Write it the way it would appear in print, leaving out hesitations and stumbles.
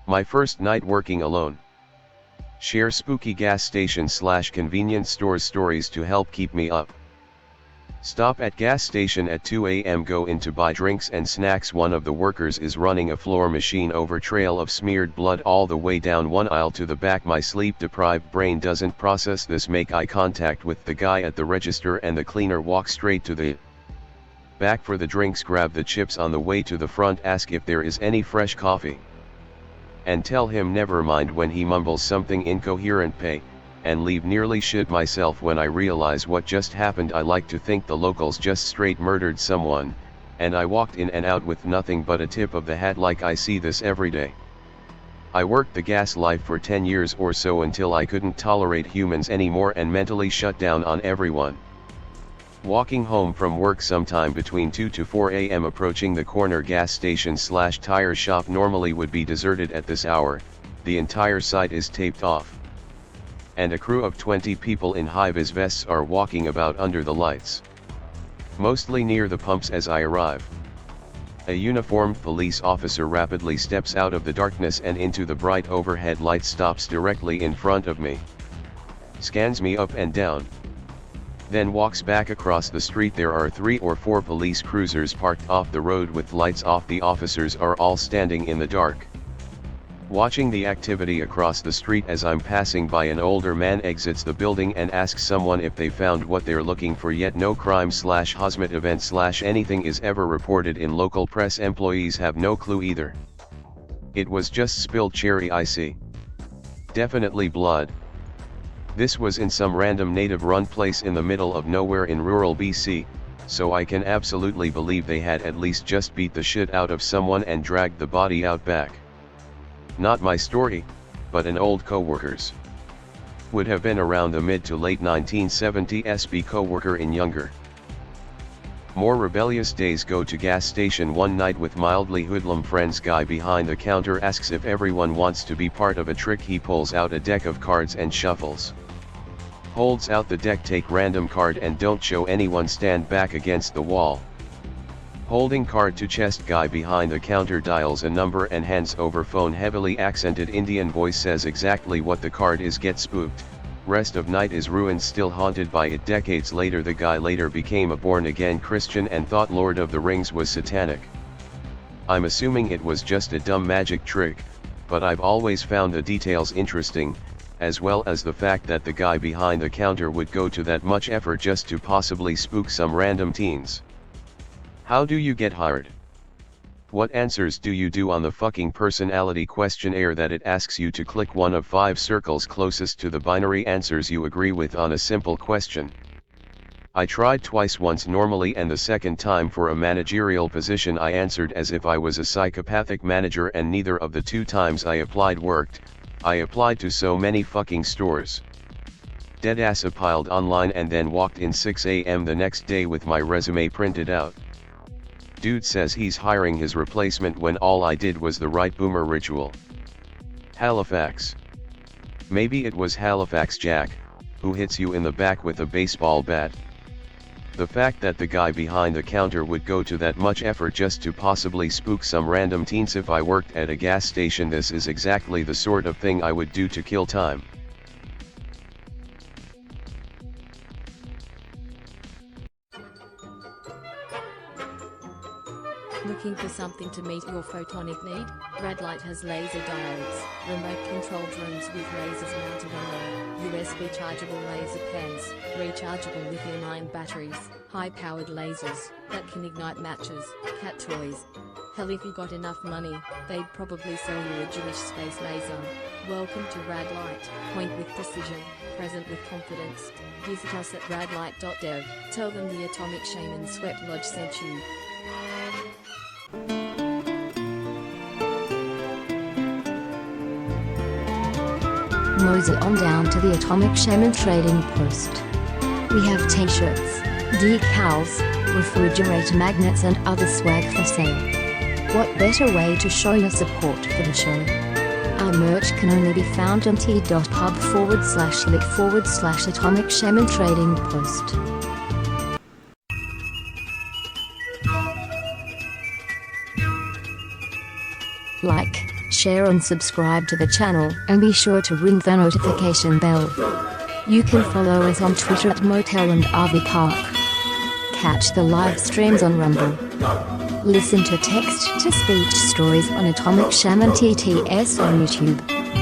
My first night working alone. Share spooky gas station / convenience stores stories to help keep me up. Stop at gas station at 2 a.m. Go in to buy drinks and snacks. One of the workers is running a floor machine over trail of smeared blood all the way down one aisle to the back. My sleep deprived brain doesn't process this. Make eye contact with the guy at the register and the cleaner. Walk straight to the back for the drinks. Grab the chips on the way to the front. Ask if there is any fresh coffee. And tell him never mind when he mumbles something incoherent. Pay and leave. Nearly shit myself when I realize what just happened. I like to think the locals just straight murdered someone, and I walked in and out with nothing but a tip of the hat. Like I see this every day. I worked the gas life for 10 years or so until I couldn't tolerate humans anymore and mentally shut down on everyone. Walking home from work sometime between 2 to 4 a.m. approaching the corner gas station / tire shop normally would be deserted at this hour. The entire site is taped off. And a crew of 20 people in high-vis vests are walking about under the lights. Mostly near the pumps as I arrive. A uniformed police officer rapidly steps out of the darkness and into the bright overhead light. Stops directly in front of me. Scans me up and down. Then walks back across the street. There are 3 or 4 police cruisers parked off the road with lights off. The officers are all standing in the dark, watching the activity across the street. As I'm passing by, an older man exits the building and asks someone if they found what they're looking for. Yet no crime / hazmat event / anything is ever reported in local press. Employees have no clue either. It was just spilled cherry. I see. Definitely blood. This was in some random native-run place in the middle of nowhere in rural BC, so I can absolutely believe they had at least just beat the shit out of someone and dragged the body out back. Not my story, but an old co-worker's. Would have been around the mid to late 1970s. Be co-worker in younger, more rebellious days. Go to gas station one night with mildly hoodlum friends. Guy behind the counter asks if everyone wants to be part of a trick. He pulls out a deck of cards and shuffles. Holds out the deck. Take random card and don't show anyone. Stand back against the wall. Holding card to chest. Guy behind the counter dials a number and hands over phone. Heavily accented Indian voice says exactly what the card is. Get spooked. Rest of night is ruined. Still haunted by it decades later. The guy later became a born-again Christian and thought Lord of the Rings was satanic. I'm assuming it was just a dumb magic trick, but I've always found the details interesting, as well as the fact that the guy behind the counter would go to that much effort just to possibly spook some random teens. How do you get hired? What answers do you do on the fucking personality questionnaire that it asks you to click one of 5 circles closest to the binary answers you agree with on a simple question? I tried twice, once normally and the second time for a managerial position. I answered as if I was a psychopathic manager, and neither of the 2 times I applied worked. I applied to so many fucking stores. Deadass applied online and then walked in 6 a.m. the next day with my resume printed out. Dude says he's hiring his replacement when all I did was the right boomer ritual. Halifax. Maybe it was Halifax Jack, who hits you in the back with a baseball bat. The fact that the guy behind the counter would go to that much effort just to possibly spook some random teens. If I worked at a gas station, this is exactly the sort of thing I would do to kill time. Looking for something to meet your photonic need? Redlight has laser diodes, remote controlled rooms with lasers mounted on them, USB chargeable laser pens, rechargeable lithium-ion batteries, high-powered lasers that can ignite matches, cat toys. Hell, if you got enough money, they'd probably sell you a Jewish space laser. Welcome to Radlight. Point with precision, present with confidence. Visit us at radlight.dev. Tell them the Atomic Shaman Sweat Lodge sent you. Mosey on down to the Atomic Shaman Trading Post. We have t-shirts, decals, refrigerator magnets and other swag for sale. What better way to show your support for the show? Our merch can only be found on t.pub/link/Atomic Shaman Trading Post. share and subscribe to the channel, and be sure to ring the notification bell. You can follow us on Twitter at Motel and RV Park. Catch the live streams on Rumble. Listen to text-to-speech stories on Atomic Shaman TTS on YouTube.